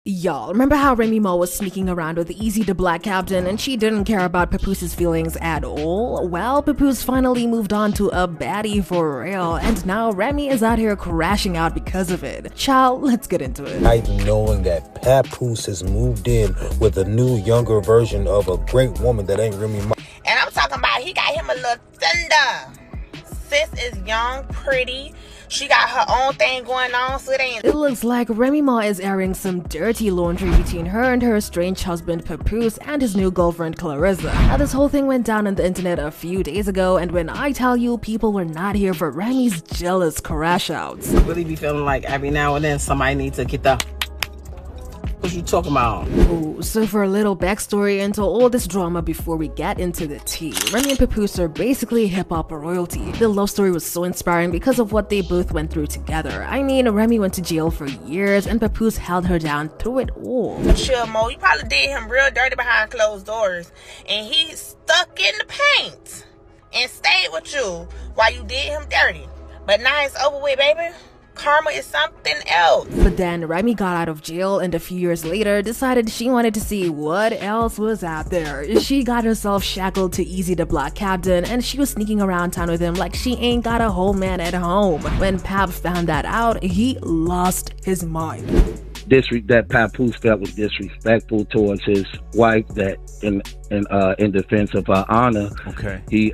Y'all, remember how Remy Ma was sneaking around with Easy the Black Captain and she didn't care about Papoose's feelings at all? Well, Papoose finally moved on to a baddie for real, and now Remy is out here crashing out because of it. Child, let's get into it. Night knowing that Papoose has moved in with a new, younger version of a great woman that ain't Remy Ma. And I'm talking about he got him a little thunder. Sis is young, pretty. She got her own thing going on, so it ain't. It looks like Remy Ma is airing some dirty laundry between her and her estranged husband Papoose and his new girlfriend Clarissa. Now, this whole thing went down on the internet a few days ago, and when I tell you, people were not here for Remy's jealous crash outs. Really be feeling like every now and then somebody needs to get the what you talking about? Ooh, so for a little backstory into all this drama before we get into the tea, Remy and Papoose are basically hip-hop royalty. The love story was so inspiring because of what they both went through together. I mean, Remy went to jail for years and Papoose held her down through it all. Chill, Mo, you probably did him real dirty behind closed doors, and he stuck in the paint and stayed with you while you did him dirty. But now it's over with, baby. Karma is something else. But then Remy got out of jail and a few years later decided she wanted to see what else was out there. She got herself shackled to Easy the Black Captain and she was sneaking around town with him like she ain't got a whole man at home. When Pap found that out, he lost his mind. That Papoose felt was disrespectful towards his wife, that in defense of her honor, he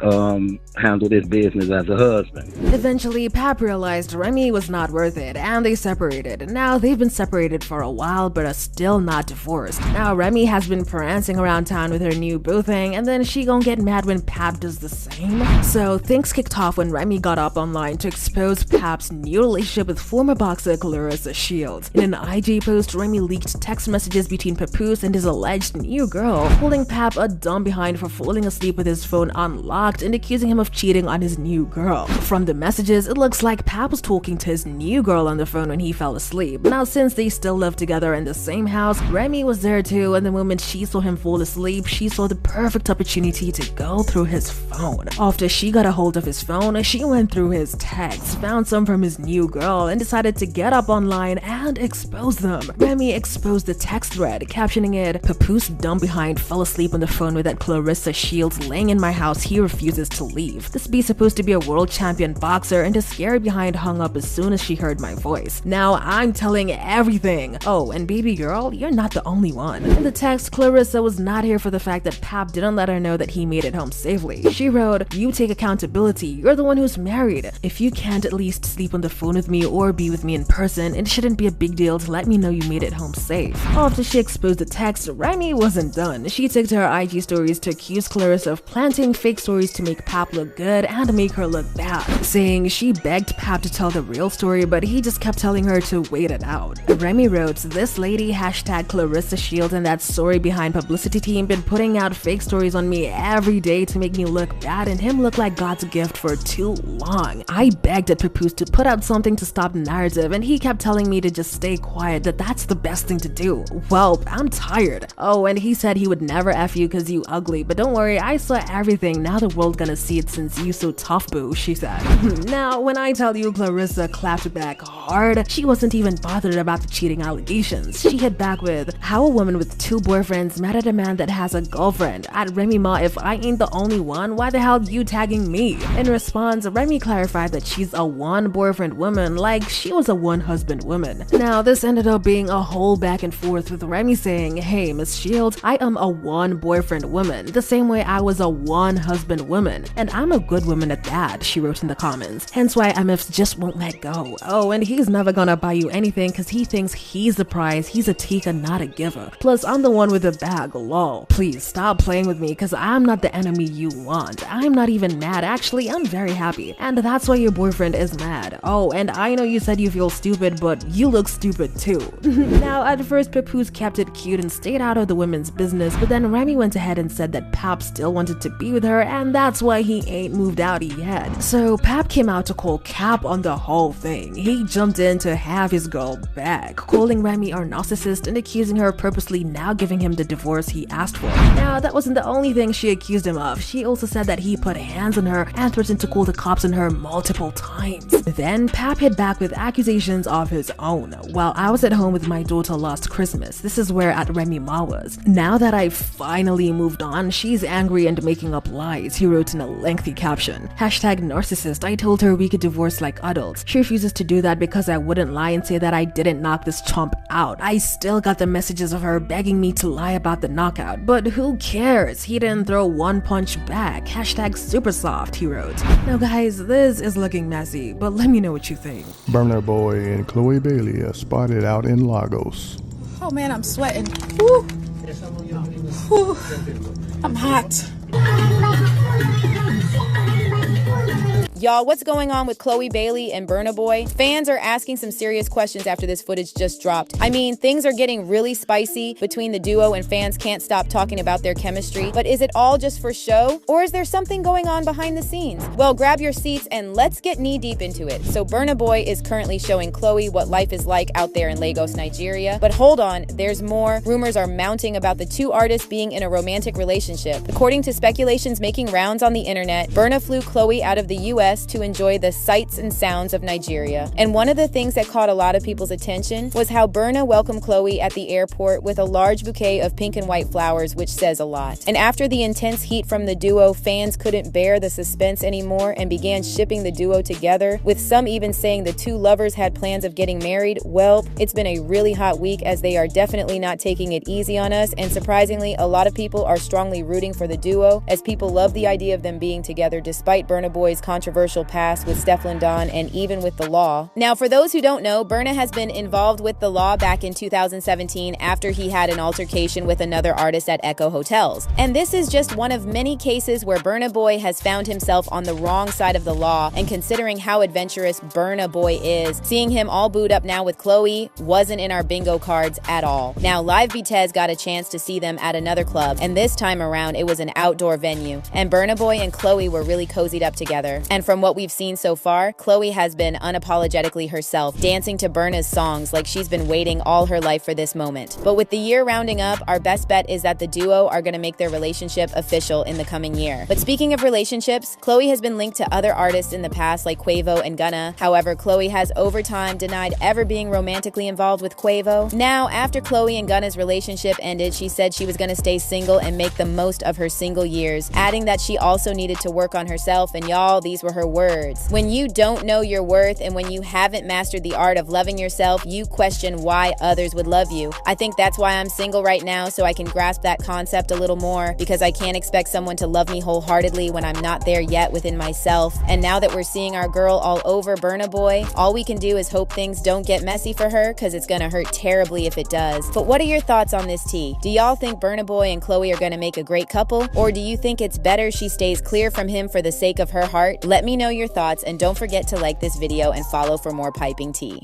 handled his business as a husband. Eventually, Pap realized Remy was not worth it, and they separated. Now, they've been separated for a while, but are still not divorced. Now, Remy has been prancing around town with her new boo thing, and then she gon' get mad when Pap does the same. So, things kicked off when Remy got up online to expose Pap's new relationship with former boxer Clarissa Shields. In an IG post, Remy leaked text messages between Papoose and his alleged new girl, holding Pap a dumb behind for falling asleep with his phone unlocked and accusing him of cheating on his new girl. From the messages, it looks like Pap was talking to his new girl on the phone when he fell asleep. Now, since they still live together in the same house, Remy was there too, and the moment she saw him fall asleep, she saw the perfect opportunity to go through his phone. After she got a hold of his phone, she went through his texts, found some from his new girl, and decided to get up online and expose them. Remy exposed the text thread, captioning it, "Papoose dumb behind fell asleep on the phone with that Clarissa Shields laying in my house, he refuses to leave. This be supposed to be a world champion boxer, and the scary behind hung up as soon as she heard my voice. Now I'm telling everything. Oh, and baby girl, you're not the only one." In the text, Clarissa was not here for the fact that Pap didn't let her know that he made it home safely. She wrote, "You take accountability, you're the one who's married. If you can't at least sleep on the phone with me or be with me in person, it shouldn't be a big deal to let me know you made it home safe." After she exposed the text, Remy wasn't done. She took to her IG stories to accuse Clarissa of planting fake stories to make Pap look good and make her look bad, saying she begged Pap to tell the real story, but he just kept telling her to wait it out. Remy wrote, "This lady hashtag Clarissa Shields and that story behind publicity team been putting out fake stories on me every day to make me look bad and him look like God's gift for too long. I begged at Papoose to put out something to stop the narrative and he kept telling me to just stay quiet, that that's the best thing to do. Well, I'm tired. Oh, and he said he would never F you cause you ugly, but don't worry, I saw everything. Now the world gonna see it since you so tough, boo," she said. Now, when I tell you Clarissa clapped back hard, she wasn't even bothered about the cheating allegations. She hit back with, "How a woman with 2 boyfriends mad at a man that has a girlfriend? At Remy Ma, if I ain't the only one, why the hell you tagging me?" In response, Remy clarified that she's a 1 boyfriend woman, like she was a 1 husband woman. Now, this ended up being a whole back and forth with Remy saying, "Hey, Miss Shields, I am a 1 boyfriend woman, the same way I was a 1 husband woman, and I'm a good woman at that," she wrote in the comments. Hence why MFs just won't let go. Oh, and he's never gonna buy you anything cause he thinks he's the prize, he's a taker, not a giver. Plus, I'm the one with the bag, lol. Please stop playing with me cause I'm not the enemy you want. I'm not even mad, actually, I'm very happy. And that's why your boyfriend is mad. Oh, and I know you said you feel stupid, but you look stupid too. Now, at first, Papoose kept it cute and stayed out of the women's business, but then Remy went went ahead and said that Pap still wanted to be with her and that's why he ain't moved out yet. So Pap came out to call cap on the whole thing. He jumped in to have his girl back, calling Remy a narcissist and accusing her of purposely now giving him the divorce he asked for. Now, that wasn't the only thing she accused him of. She also said that he put hands on her and threatened to call the cops on her multiple times. Then Pap hit back with accusations of his own. While I was at home with my daughter last Christmas, this is where at Remy Ma was. Now that I've finally moved on, she's angry and making up lies, he wrote in a lengthy caption. #narcissist, I told her we could divorce like adults. She refuses to do that because I wouldn't lie and say that I didn't knock this chump out. I still got the messages of her begging me to lie about the knockout, but who cares? He didn't throw one punch back. #super soft, he wrote. Now guys, this is looking messy, but let me know what you think. Burna Boy and Chloe Bailey are spotted out in Lagos. Oh man, I'm sweating. Woo. Woo. I'm hot. Y'all, what's going on with Chloe Bailey and Burna Boy? Fans are asking some serious questions after this footage just dropped. I mean, things are getting really spicy between the duo and fans can't stop talking about their chemistry. But is it all just for show? Or is there something going on behind the scenes? Well, grab your seats and let's get knee deep into it. So Burna Boy is currently showing Chloe what life is like out there in Lagos, Nigeria. But hold on, there's more. Rumors are mounting about the two artists being in a romantic relationship. According to speculations making rounds on the internet, Burna flew Chloe out of the US to enjoy the sights and sounds of Nigeria. And one of the things that caught a lot of people's attention was how Burna welcomed Chloe at the airport with a large bouquet of pink and white flowers, which says a lot. And after the intense heat from the duo, fans couldn't bear the suspense anymore and began shipping the duo together, with some even saying the two lovers had plans of getting married. Well, it's been a really hot week as they are definitely not taking it easy on us, and surprisingly, a lot of people are strongly rooting for the duo as people love the idea of them being together despite Burna Boy's controversial past with Stefflon Don and even with the law. Now, for those who don't know, Burna has been involved with the law back in 2017 after he had an altercation with another artist at Echo Hotels. And this is just one of many cases where Burna Boy has found himself on the wrong side of the law, and considering how adventurous Burna Boy is, seeing him all booed up now with Chloe wasn't in our bingo cards at all. Now, Live Vitez got a chance to see them at another club, and this time around it was an outdoor venue, and Burna Boy and Chloe were really cozied up together. And from what we've seen so far, Chloe has been unapologetically herself, dancing to Burna's songs like she's been waiting all her life for this moment. But with the year rounding up, our best bet is that the duo are going to make their relationship official in the coming year. But speaking of relationships, Chloe has been linked to other artists in the past like Quavo and Gunna. However, Chloe has over time denied ever being romantically involved with Quavo. Now, after Chloe and Gunna's relationship ended, she said she was going to stay single and make the most of her single years, adding that she also needed to work on herself, and y'all, these were her words. When you don't know your worth and when you haven't mastered the art of loving yourself, you question why others would love you. I think that's why I'm single right now, so I can grasp that concept a little more, because I can't expect someone to love me wholeheartedly when I'm not there yet within myself. And now that we're seeing our girl all over Burna Boy, all we can do is hope things don't get messy for her, because it's gonna hurt terribly if it does. But what are your thoughts on this tea? Do y'all think Burna Boy and Chloe are gonna make a great couple? Or do you think it's better she stays clear from him for the sake of her heart? Let me know your thoughts, and don't forget to like this video and follow for more piping tea.